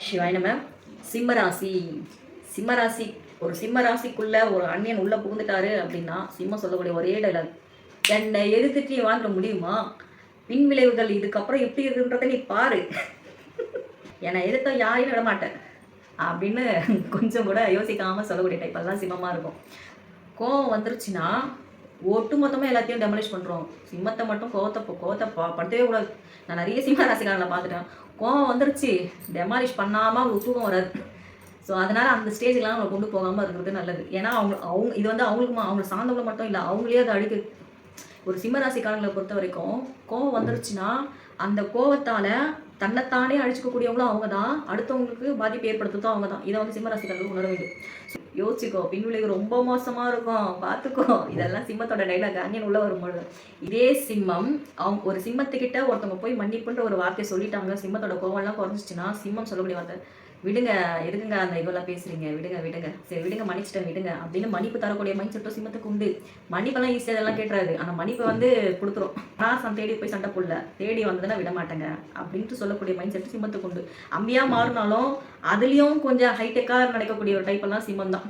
சிவாய நம. சிம்மராசி. சிம்மராசி ஒரு சிம்மராசிக்குள்ள ஒரு அந்நியன் உள்ள புகுந்துட்டாரு அப்படின்னா சிம்மம் சொல்லக்கூடிய ஒரே டைலாக், என்னை எதிர்த்துட்டு நீ வாழ்ந்துட முடியுமா? பின் விளைவுகள் இதுக்கப்புறம் எப்படி இருக்குன்றத நீ பாரு, என்னை எதிர்த்த யாரையும் விட மாட்டேன் அப்படின்னு கொஞ்சம் கூட யோசிக்காம சொல்லக்கூடிய டைப் எல்லாம் சிம்மமா இருக்கும். கோவம் வந்துருச்சுன்னா ஒட்டு மொத்தமாக எல்லாத்தையும் டெமலிஷ் பண்ணுறோம். சிம்மத்தை மட்டும் கோவத்தை படுத்தவே கூடாது. நான் நிறைய சிம்ம ராசிக்காரங்களை பார்த்துட்டேன். கோவம் வந்துருச்சு டெமாலிஷ் பண்ணாமல் அவங்களுக்கு தூக்கம் வராது. ஸோ அதனால் அந்த ஸ்டேஜ்லாம் அவங்களை கொண்டு போகாமல் இருக்கிறது நல்லது. ஏன்னா அவங்க இது வந்து அவங்க சார்ந்தவங்களை மட்டும் இல்லை, அவங்களே அதை அடிக்க. ஒரு சிம்ம ராசிக்காரங்களை பொறுத்த வரைக்கும் கோவம் வந்துருச்சுன்னா அந்த கோவத்தால் தன்னைத்தானே அழிச்சிக்கக்கூடியவங்களும் அவங்க தான், அடுத்தவங்களுக்கு பாதிப்பு ஏற்படுத்துறதும் அவங்க தான். இதை வந்து சிம்ம ராசிக்காரர்கள் உணர வேண்டும். யோசிச்சுக்கோ, பின்விளைவு ரொம்ப மோசமாக இருக்கும், பார்த்துக்கோ. இதெல்லாம் சிம்மத்தோட டைலாக் அந்நியன் உள்ள வரும்பொழுது. இதே சிம்மம் அவங்க ஒரு சிம்மத்துக்கிட்ட ஒருத்தவங்க போய் மன்னிப்புன்ற ஒரு வார்த்தையை சொல்லிட்டாங்க, சிம்மத்தோட கோவம்லாம் குறைஞ்சிச்சுன்னா சிம்மம் சொல்லக்கூடிய வார்த்தை, விடுங்க எதுக்குங்க அந்த இதெல்லாம் பேசுறீங்க, விடுங்க சரி விடுங்க மன்னிச்சிட்டேன் விடுங்க அப்படின்னு மன்னிப்பு தரக்கூடிய மைண்ட் செட்டும் சிம்மத்துக்கு உண்டு. மன்னிப்பெல்லாம் ஈஸியாக இதெல்லாம் கேட்டுறாரு, ஆனால் மன்னிப்பை வந்து கொடுத்துரும். நான் தேடி போய் சண்டை போடல, தேடி வந்ததுன்னா விட மாட்டேங்க அப்படின்ட்டு சொல்லக்கூடிய மைண்ட் செட்டு சிம்மத்துக்கு உண்டு. அம்பியாக மாறினாலும் அதுலேயும் கொஞ்சம் ஹைடெக்காக நடக்கக்கூடிய ஒரு டைப்பெல்லாம் சிம்மம் தான்.